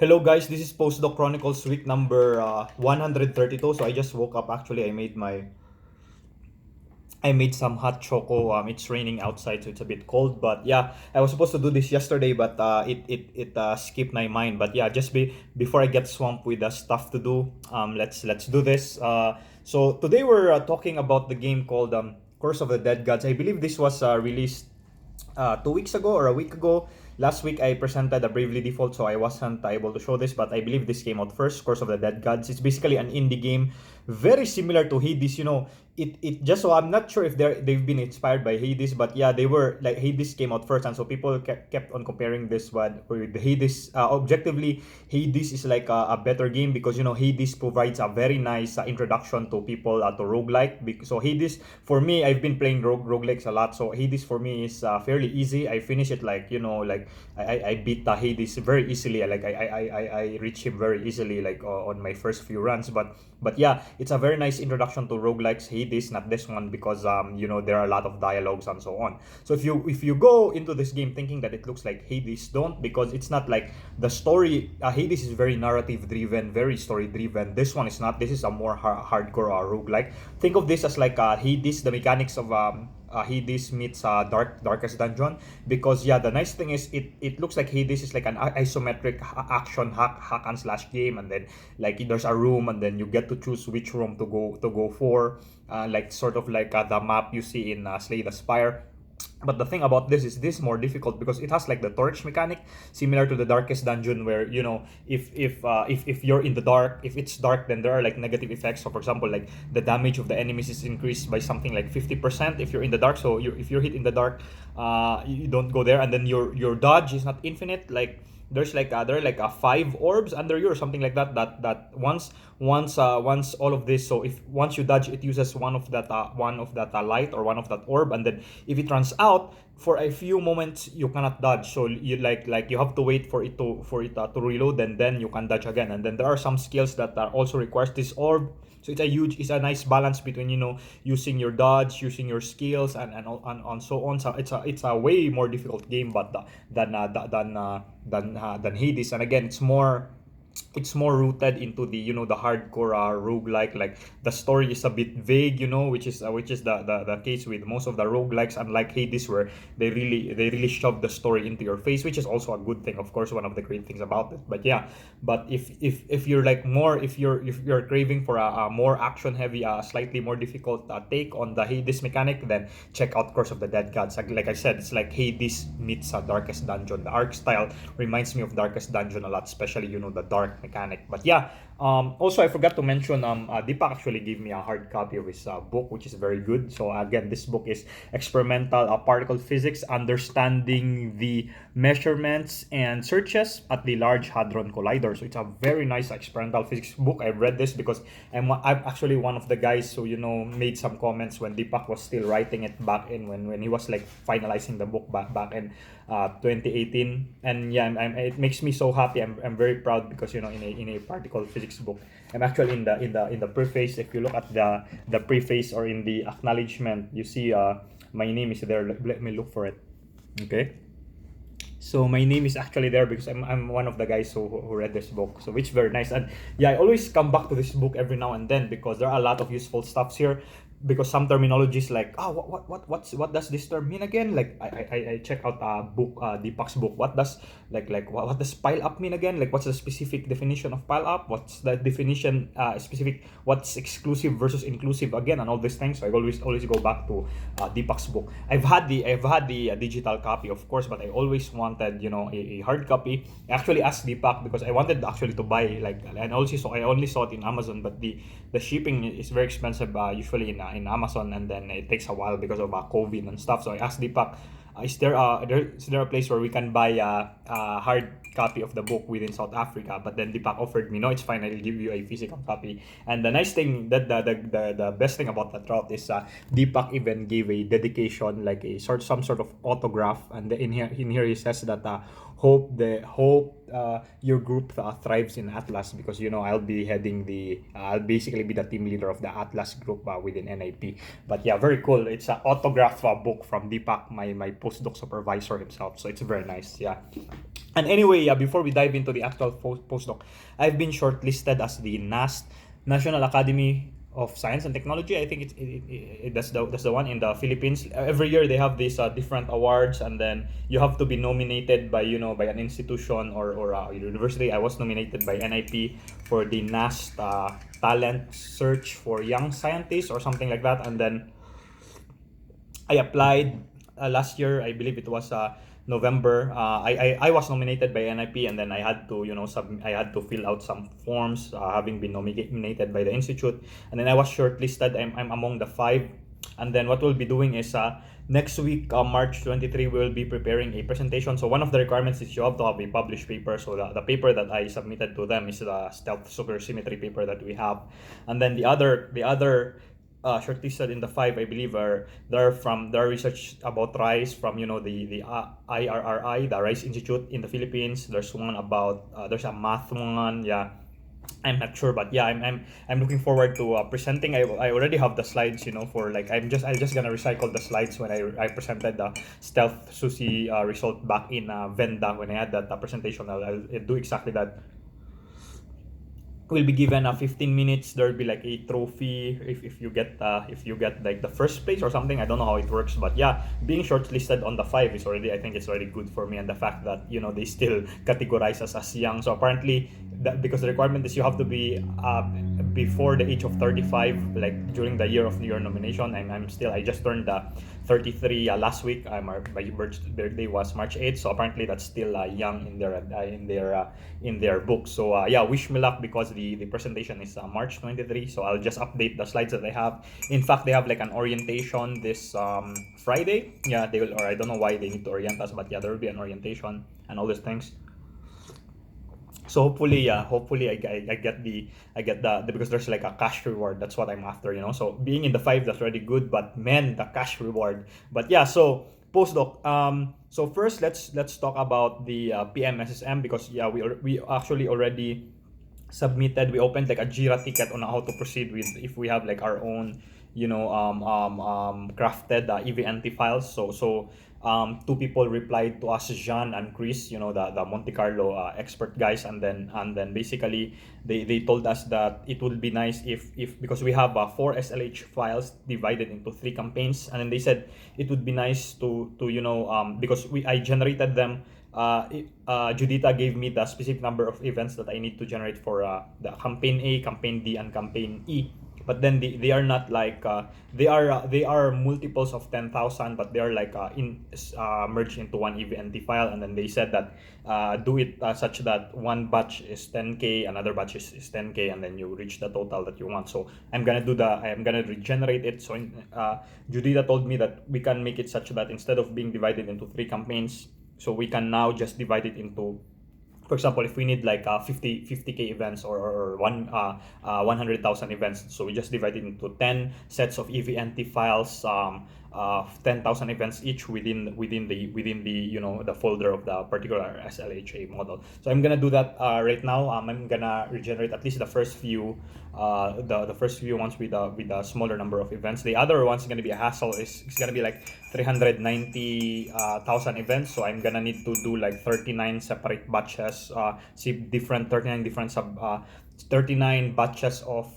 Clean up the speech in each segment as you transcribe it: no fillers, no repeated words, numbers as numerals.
Hello guys, this is Postdoc Chronicles week number 132. So I just woke up. Actually, I made some hot choco. It's raining outside, so it's a bit cold. But yeah, I was supposed to do this yesterday, but it skipped my mind. But yeah, before I get swamped with the stuff to do, let's do this. So today we're talking about the game called Curse of the Dead Gods. I believe this was released 2 weeks ago or a week ago. Last week I presented a Bravely Default, so I wasn't able to show this, but I believe this came out first. Curse of the Dead Gods. It's basically an indie game, very similar to Hades. It just so I'm not sure if they've been inspired by Hades, but yeah, they were like Hades came out first, and so people kept on comparing this one with Hades. Objectively, Hades is like a better game because Hades provides a very nice introduction to people to roguelike. So Hades, for me, I've been playing roguelikes a lot, so Hades for me is fairly easy. I finish it like like I beat Hades very easily. I reach him very easily like on my first few runs. But yeah, it's a very nice introduction to roguelikes. Hades, not this one, because there are a lot of dialogues and so on. So if you go into this game thinking that it looks like Hades, don't, because it's not like the story. Hades is very narrative driven, very story driven. This one is not. This is a more hardcore roguelike. Think of this as like Hades, the mechanics of Hades meets Darkest Dungeon, because yeah, the nice thing is it looks like Hades is like an isometric action hack and slash game, and then like there's a room, and then you get to choose which room to go for, like sort of like the map you see in Slay the Spire. But the thing about this more difficult because it has like the torch mechanic, similar to the Darkest Dungeon, where if you're in the dark, if it's dark, then there are like negative effects. So for example, like the damage of the enemies is increased by something like 50% if you're in the dark. So if you're hit in the dark, you don't go there, and then your dodge is not infinite. Like there are like five orbs under you or something like that. That once all of this. So if once you dodge, it uses one of that light or one of that orb, and then if it runs out for a few moments, you cannot dodge. So you like you have to wait for it to reload, and then you can dodge again. And then there are some skills that also requires this orb. So it's a nice balance between using your dodge, using your skills, and so on. So it's a way more difficult game, but than Hades. And again, it's more rooted into the hardcore roguelike. Like the story is a bit vague, which is the case with most of the roguelikes, unlike Hades, where they really shove the story into your face, which is also a good thing, of course, one of the great things about it. But yeah, but if you're like more if you're craving for a more action heavy, slightly more difficult take on the Hades mechanic, then check out Curse of the Dead Gods. Like I said, it's like Hades meets Darkest Dungeon. The arc style reminds me of Darkest Dungeon a lot, especially the dark mechanic. But yeah, also I forgot to mention, Deepak actually gave me a hard copy of his book, which is very good. So again, this book is Experimental Particle Physics: Understanding the Measurements and Searches at the Large Hadron Collider. So it's a very nice experimental physics book. I read this because I'm actually one of the guys who made some comments when Deepak was still writing it back in when he was like finalizing the book back in 2018. And yeah, it makes me so happy. I'm very proud because in a particle physics book, I'm actually in the preface. If you look at the preface or in the acknowledgement, you see my name is there. Let me look for it. Okay. So my name is actually there because I'm one of the guys who read this book. So which very nice. And yeah, I always come back to this book every now and then because there are a lot of useful stuffs here. Because some terminologies like what does this term mean again? Like I check out a book, Deepak's book. What does what does pile up mean again? Like what's the specific definition of pile up? What's the definition specific? What's exclusive versus inclusive again, and all these things. So I always go back to Deepak's book. I've had the digital copy, of course, but I always wanted a hard copy. I actually asked Deepak because I wanted actually to buy and also I only saw it in Amazon, but the shipping is very expensive usually in Amazon, and then it takes a while because of COVID and stuff. So I asked Deepak, is there a place where we can buy a hard copy of the book within South Africa? But then Deepak offered me, no, it's fine, I'll give you a physical copy. And the nice thing, that the best thing about that route is Deepak even gave a dedication, like some sort of autograph, and in here he says that hope your group thrives in Atlas, because I'll be heading I'll basically be the team leader of the Atlas group within NIP. But yeah, very cool. It's an autograph book from Deepak, my postdoc supervisor himself. So it's very nice. Yeah. And anyway, yeah, before we dive into the actual postdoc, I've been shortlisted as the NAST, National Academy of Science and Technology. I think that's the one in the Philippines. Every year they have these different awards, and then you have to be nominated by by an institution or a university. I was nominated by NIP for the NAST talent search for young scientists or something like that, and then I applied last year. I believe it was November. I was nominated by NIP, and then I had to I had to fill out some forms, having been nominated by the institute, and then I was shortlisted. I'm among the five, and then what we'll be doing is next week, March 23, we will be preparing a presentation. So one of the requirements is you have to have a published paper. So the paper that I submitted to them is the stealth supersymmetry paper that we have, and then the other shortlisted in the five, I believe, are their research about rice from the IRRI, the Rice Institute in the Philippines. There's one about there's a math one, yeah. I'm not sure, but yeah, I'm looking forward to presenting. I already have the slides, for like I'm just gonna recycle the slides when I presented the stealth sushi result back in Venda when I had that presentation. I'll do exactly that. Will be given 15 minutes. There'll be like a trophy if you get like the first place or something. I don't know how it works, but yeah, being shortlisted on the five is already, I think it's already good for me. And the fact that they still categorize us as young. So apparently because the requirement is you have to be before the age of 35, like during the year of your nomination. And I just turned 33 last week. My birthday was March 8th, so apparently that's still young in their book. So yeah, wish me luck, because the presentation is March 23. So I'll just update the slides that I have. In fact, they have like an orientation this Friday. Yeah, they will, or I don't know why they need to orient us, but yeah, there will be an orientation and all these things. So hopefully, yeah, hopefully I get the because there's like a cash reward. That's what I'm after. So being in the five, that's already good, but man, the cash reward. But yeah, so postdoc. So first, let's talk about the PMSM, because yeah, we actually already submitted. We opened like a Jira ticket on how to proceed with if we have like our own crafted EVNT files. So two people replied to us, Jean and Chris, the Monte Carlo expert guys, and then basically they told us that it would be nice if because we have 4 SLH files divided into 3 campaigns, and then they said it would be nice to because I generated them. Judita gave me the specific number of events that I need to generate for the campaign A, campaign D, and campaign E. But then they are not like they are multiples of 10,000, but they are like merged into one EVNT file. And then they said that do it such that one batch is 10k, another batch is 10k, and then you reach the total that you want. So I'm gonna regenerate it. So Judita told me that we can make it such that instead of being divided into 3 campaigns, so we can now just divide it into, for example, if we need like 50k events or 100,000 events, so we just divide it into 10 sets of EVNT files, 10,000 events each within the the folder of the particular SLHA model. So I'm gonna do that right now. I'm gonna regenerate at least the first few the first few ones with a smaller number of events. The other one's gonna be a hassle. It's gonna be like 390,000 events. So I'm gonna need to do like 39 separate batches, 39 batches of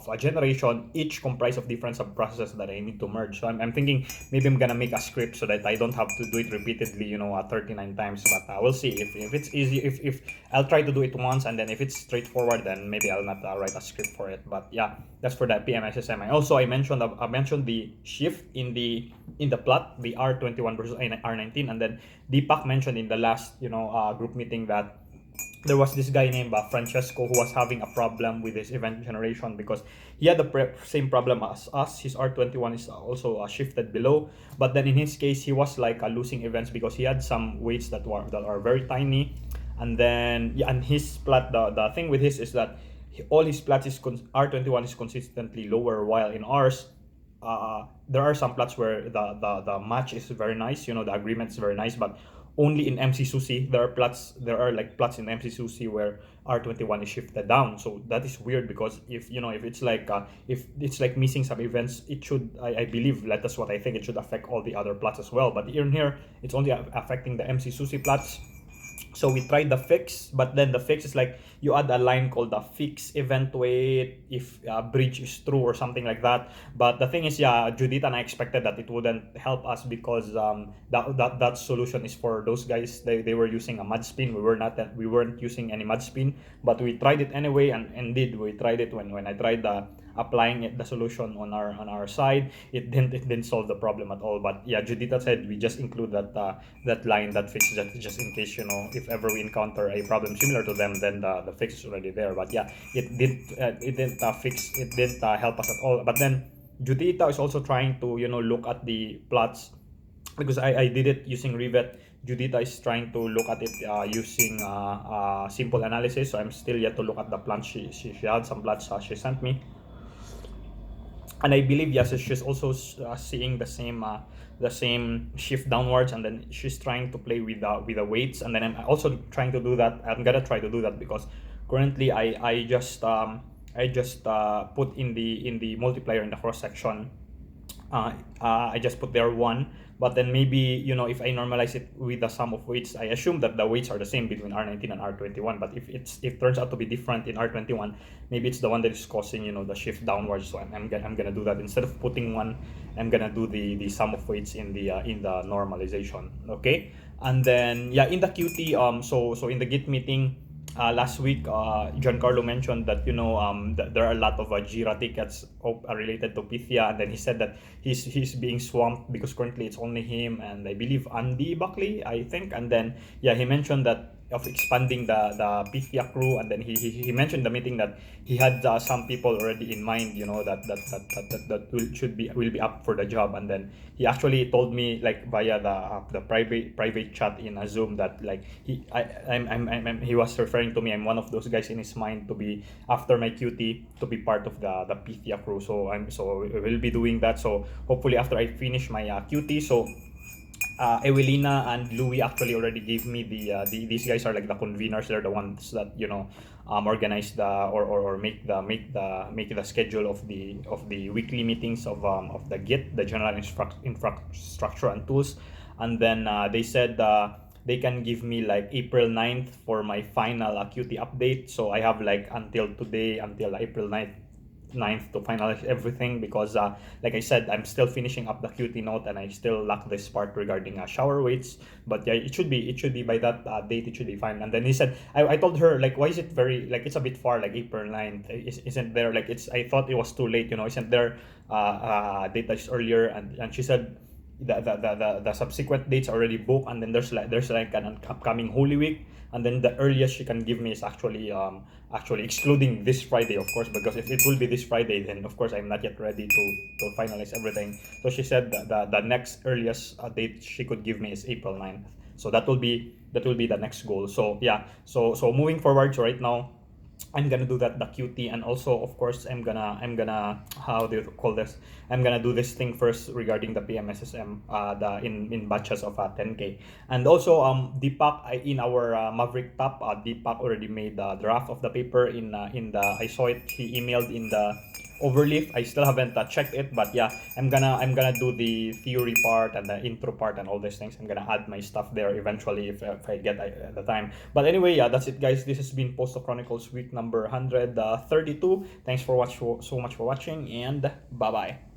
a generation, each comprised of different sub-processes that I need to merge. So I'm thinking maybe I'm gonna make a script so that I don't have to do it repeatedly, 39 times. But we'll see if it's easy. If I'll try to do it once, and then if it's straightforward, then maybe I'll not write a script for it. But yeah, that's for that PMSSM. I mentioned the shift in the plot, the R21 versus R19, and then Deepak mentioned in the last group meeting that there was this guy named Francesco who was having a problem with his event generation because he had the same problem as us. His R21 is also shifted below, but then in his case he was like losing events because he had some weights that are very tiny, and then yeah, and his plot, the thing with his is that all his plots is R21 is consistently lower, while in ours there are some plots where the match is very nice, the agreement is very nice, but only in MC Susi there are like plots in MC Susi where R21 is shifted down. So that is weird, because if it's like if it's like missing some events, it should, I believe, that's what I think, it should affect all the other plots as well. But in here it's only affecting the MC Susi plots. So we tried the fix, but then the fix is like you add a line called the fix event wait if bridge is true or something like that. But the thing is, yeah, Judith and I expected that it wouldn't help us, because that solution is for those guys. They were using a mud spin. We weren't using any mud spin, but we tried it anyway, and indeed we tried it when I tried applying the solution on our side. It didn't solve the problem at all. But yeah, Judita said we just include that line, that fix, just in case, if ever we encounter a problem similar to them, then the fix is already there. But yeah, it didn't help us at all. But then Judita is also trying to look at the plots, because I did it using Rivet. Judita is trying to look at it using simple analysis. So I'm still yet to look at the plots. She had some plots she sent me, and I believe, yes, she's also seeing the same shift downwards, and then she's trying to play with the weights. And then I'm also trying to do that. I'm gonna try to do that, because currently I just put in the multiplier in the cross section. I just put there 1, but then maybe if I normalize it with the sum of weights, I assume that the weights are the same between R19 and R21. But if it turns out to be different in R21, maybe it's the one that is causing the shift downwards. So I'm gonna do that. Instead of putting 1, I'm gonna do the sum of weights in the normalization. Okay, and then yeah, in the QT, so in the Git meeting last week, Giancarlo mentioned that there are a lot of Jira tickets related to Pythia, and then he said that he's being swamped because currently it's only him and I believe Andy Buckley, I think. And then yeah, he mentioned that of expanding the Pythia crew, and then he mentioned in the meeting that he had some people already in mind, that will be up for the job. And then he actually told me, like, via the private chat in a Zoom, that like he was referring to me. I'm one of those guys in his mind to be, after my QT, to be part of the Pythia crew. So we will be doing that. So hopefully after I finish my QT, so Ewelina and Louis actually already gave me these guys are like the conveners. They're the ones that organize or make the schedule of the weekly meetings of the Git, the general infrastructure and tools. And then they said they can give me like April 9th for my final Qt update. So I have like until today, until April 9th to finalize everything, because like I said, I'm still finishing up the Qt note, and I still lack this part regarding shower weights. But yeah, it should be by that date, it should be fine. And then he said, I told her, like, why is it very, like, it's a bit far, like April 9th isn't there, like, I thought it was too late, isn't there data is earlier. And she said the subsequent dates are already booked, and then there's like an upcoming Holy Week, and then the earliest she can give me is actually excluding this Friday, of course, because if it will be this Friday, then of course I'm not yet ready to finalize everything. So she said that the next earliest date she could give me is April 9th. So that will be the next goal. So yeah, so moving forward, so right now I'm gonna do the QT, and also of course I'm gonna how do you call this? I'm gonna do this thing first regarding the PMSSM in batches of 10K. And also Deepak, in our Maverick Top, Deepak already made the draft of the paper in the I saw it, he emailed in the overleaf. I still haven't checked it, but yeah, I'm gonna do the theory part and the intro part and all these things. I'm gonna add my stuff there eventually if I get the time. But anyway, yeah, that's it, guys. This has been Postdoc Chronicles week number 132. Thanks so much for watching, and bye bye.